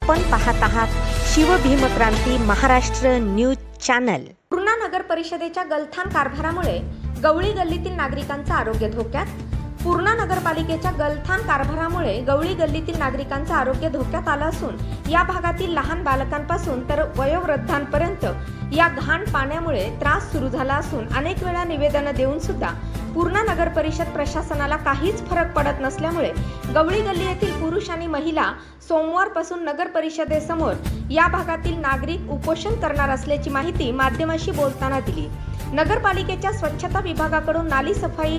आपण पाहत आहात शिवभीमक्रांती महाराष्ट्र न्यूज चॅनल। पूर्णा नगर परिषदेच्या गलथान कारभारामुळे गवळी गल्लीतील नागरिकांचं आरोग्य धोक्यात। पूर्णा नगरपालिकेच्या गलथान कारभारामुळे गवळी गल्लीतील नागरिकांचं आरोग्य धोक्यात आलं असून या भागातील लहान बालकांपासून तर वयोवृद्धांपर्यंत या घाण पाण्यामुळे त्रास सुरू झाला असून अनेक वेळा निवेदन देऊन सुद्धा पूर्णा नगर परिषद प्रशासनाला काहीच फरक पडत नसल्यामुळे गवळी गल्ली येथील पुरुष आणि महिला सोमवारपासून नगर परिषदेसमोर या भागातील नागरिक उपोषण करणार असल्याची माहिती माध्यमांशी बोलताना दिली। नगरपालिकेच्या स्वच्छता विभागाकडून नाली सफाई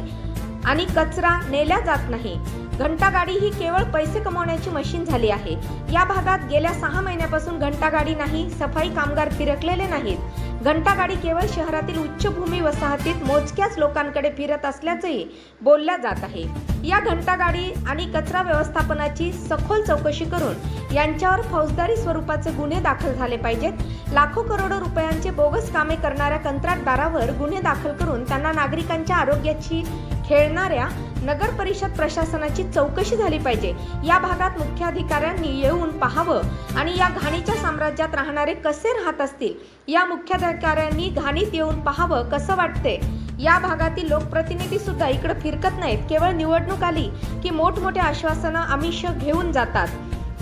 आणि कचरा नेला जात नाही। घंटागाडी ही केवळ पैसे कमवण्याची मशीन झाली आहे। या भागात गेल्या 6 महिन्यापासून घंटागाडी नाही, सफाई कामगार फिरकलेले नाहीत। घंटागाडी केवळ शहरातील उच्चभूमी वसाहतीत मोजक्याच लोकांकडे फिरत असल्याचंही बोलल्या जात आहे। या घंटागाडी आणि कचरा व्यवस्थापनाची सखोल चौकशी करून यांच्यावर फौजदारी स्वरूपाचे गुन्हे दाखल झाले पाहिजेत। लाखो करोडो रुपयांचे बोगस कामे करणाऱ्या कंत्राटदारावर गुन्हे दाखल करून त्यांना नागरिकांच्या आरोग्याची खेळणाऱ्या नगर परिषद प्रशासनाची चौकशी झाली पाहिजे। या भागात मुख्य अधिकाऱ्यांनी येऊन पाहावं आणि या घाणीच्या साम्राज्यात राहणारे कसे राहत असतील या मुख्य अधिकाऱ्यांनी घाणीत येऊन पाहावं कसं वाटते। या भागातील लोकप्रतिनिधी सुद्धा इकडे फिरकत नाहीत। केवळ निवडणूक आली की मोठमोठे आश्वासनं आमिष घेऊन जातात।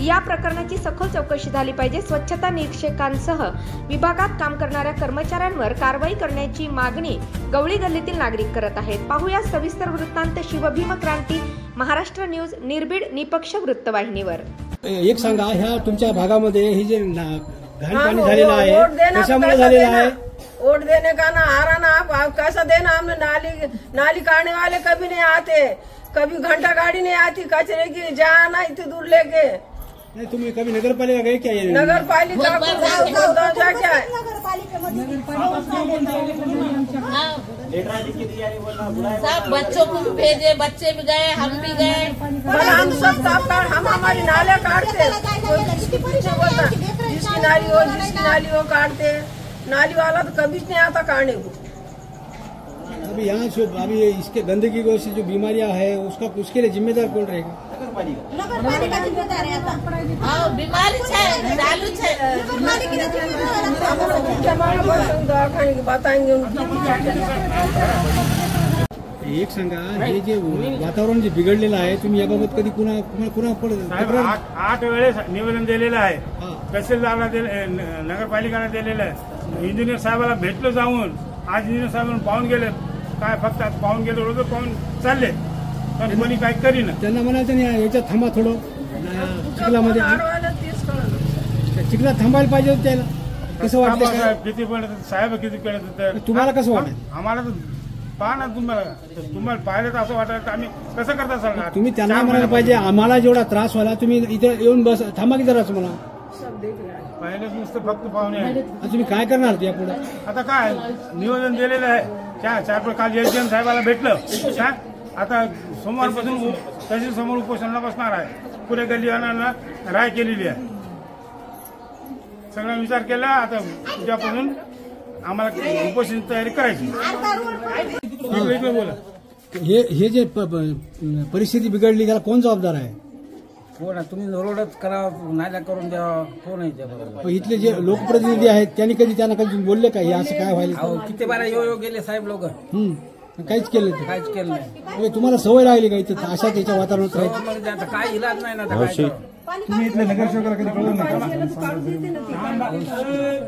या प्रकरणाची सखोल चौकशी झाली पाहिजे। स्वच्छता निरीक्षकांसह विभागात काम करणाऱ्या कर्मचाऱ्यांवर कारवाई करण्याची मागणी गवळी गल्लीतील नागरिक करत आहेत। पाहूया सविस्तर वृत्तांत शिवभीमक्रांती महाराष्ट्र न्यूज निर्भीड निपक्ष वृत्तवाहिनीवर। एक सांगा, ह्या तुमच्या भागामध्ये हे जे घाण पाणी झालेलं आहे कशामुळे झालेलं आहे? वोट देने का ना आ रहा ना, कैसा देना? हमने नाली काटने वाले कभी नहीं आते, कभी घंटा गाड़ी नहीं आती कचरे की, जहाँ ना इतनी दूर लेके। नहीं, तुम कभी नगर पालिका गए क्या? नगर पालिका क्या है? सब बच्चों को भी भेजे, बच्चे भी गए, हम भी गए। हम सब हम हमारी नाले काटते, जिसकी नाली हो काटते। नाली वाला तो कभी नहीं आता काटने को। अभी यहाँ जो अभी इसके गंदगी की वजह से जो बीमारियां है उसके लिए जिम्मेदार कौन रहेगा? नगरपालिका जिम्मेदार है। हाँ, बीमारी चालू बताएंगे। एक सांगा, हे जे वातावरण जे बिघडलेलं आहे तुम्ही याबाबत कधी कुणा 8 वेळेस निवेदन दिलेलं आहे, तहसीलदारला नगरपालिकाला दिलेलं आहे, इंजिनियर साहेबाला भेटलो जाऊन। आज इंजिनियर साहेबांना पाहून गेले, काय फक्त पाहून गेले, रोज पाहून चालले, पण कोणी काय करीना। त्यांना म्हणायचं नाही याच्यात थांबा थोडं, चिखलामध्ये चिखलात थांबायला पाहिजे होतं त्याला। कसं वाटतं? किती पडत साहेब, किती पडत तुम्हाला कसं वाटत? आम्हाला तर पहा ना, तुम्हाला पाहिलं तर असं वाटतं आम्ही कसं करता सर? तुम्ही त्यांना म्हणायला पाहिजे आम्हाला जेवढा त्रास व्हायला तुम्ही इथे येऊन बस थांबा की जराच मला। पहिलेच नुसतं फक्त पाहुणे आहे। तुम्ही काय करणार यापुढे? आता काय नियोजन दिलेलं आहे, चार काल एसडीएम साहेबाला भेटलं, आता सोमवारपासून तहसील समोर उपोषणाला बसणार आहे। पुऱ्या गल्लीवाल्यांना राय केलेली आहे, सगळा विचार केला। आता उद्यापासून आम्हाला उपोषण तयारी करायची। बोला, हे जे परिस्थिती बिघडली त्याला कोण जबाबदार आहे? कोण? तुम्ही रोडच करा, नाल्या करून द्या, कोण आहे? इथले जे लोकप्रतिनिधी आहेत त्यांना कधी बोलले का हे असं काय व्हायला? किती बारा येऊ गेले साहेब लोक, काहीच केलं नाही। काहीच केलं नाही। तुम्हाला सवय लागली का इथं अशा त्याच्या वातावरणात राहायची? आता काय इलाज नाही ना, तुम्ही इथले नगरसेवकाला कधी कळवलं नाही?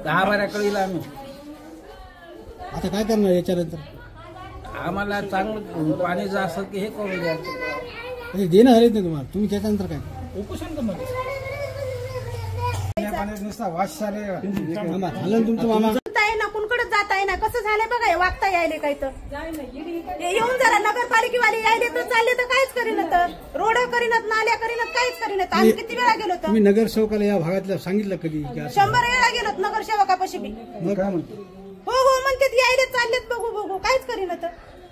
10 बारा कळीला आम्ही। आता काय करणार याच्यानंतर? आम्हाला चांगलं पाणी जर असं की हे करून द्या, देणं हरत नाही तुम्हाला, तुम्ही त्याच्यानंतर काय उपोषण का मध्ये झालं तुमचं मामा? कुणकडे जाता येईना, कसं झालंय बघा, वागता यायले काही तर येऊन जरा नगरपालिकेवाले यायले तर चालले तर काहीच करीनत, रोड करीनत, नाल्या करीनत, काहीच करीनत। आम्ही किती वेळा गेलो तर? तुम्ही नगरसेवकाला या भागातल्या सांगितलं कधी? 100 वेळा गेलोत नगरसेवकापाशी बी। मग काय म्हणतो? हो म्हणतात यायले चाललेत, बघू काहीच करीनत।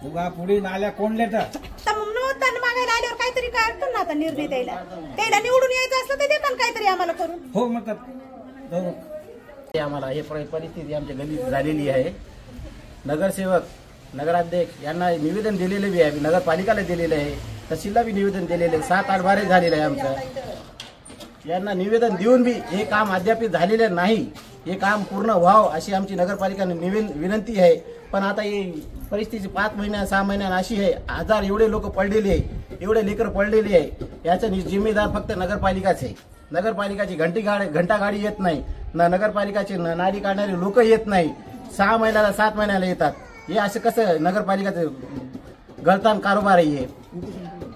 उगा पुढे नाल्या कोणले तर नव्हतं मागायला आल्यावर काहीतरी काय ना आता निर्णय द्यायला, त्याला निवडून यायचं असलं तर देतात काहीतरी आम्हाला करून। हो म्हणतात आम्हाला हे परिस्थिती आमच्या गल्लीत झालेली आहे। नगरसेवक, नगराध्यक्ष यांना निवेदन दिलेले बी आहे, नगरपालिकाला दिलेलं आहे, तहसीलला बी निवेदन दिलेलं आहे, 7-8 बारे झालेलं आहे आमचं। यांना निवेदन देऊन बी हे काम अद्याप झालेले नाही. हे काम पूर्ण व्हावं अशी आमची नगरपालिकाने विनंती आहे. पण आता ही परिस्थिती 5 महिन्या 6 महिन्यात अशी आहे. हजार एवढे लोक पडलेले आहे, एवढे लेकर पडलेले आहे. याचा जिम्मेदार फक्त नगरपालिकाच आहे. नगरपालिकाची घंटा गाडी येत नाही, नगरपालिकाचे नाली काढणारे लोक येत नाही. 6 महिन्याला 7 महिन्याला येतात. हे असं कसं नगरपालिकाचं गलतान कारभार आहे.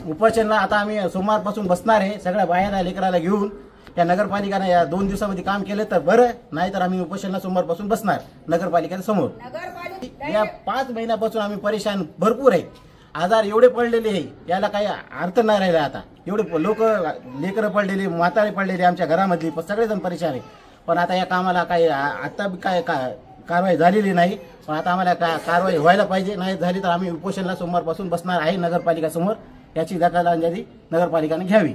उपोषणला आता आम्ही सोमवारपासून बसणार आहे. सगळ्या बाहेर लेकराला घेऊन या नगरपालिकाने या 2 दिवसामध्ये काम केलं तर बरं, नाही तर आम्ही उपोषणला सोमवारपासून बसणार नगरपालिकेच्या समोर. या 5 महिन्यापासून आम्ही परेशान भरपूर आहे. आजार एवढे पडलेले आहे, याला काही अर्थ नाही राहिला. आता एवढे लोक लेकरं पडलेले, म्हातारे पडलेले आमच्या घरामधली सगळेजण परेशान आहे. पण आता या कामाला काही आता काय कारवाई झालेली नाही. पण आता आम्हाला कारवाई व्हायला पाहिजे. नाही झाली तर आम्ही उपोषणला सोमवारपासून बसणार आहे नगरपालिका समोर. याची दखल नगरपालिकेने घ्यावी.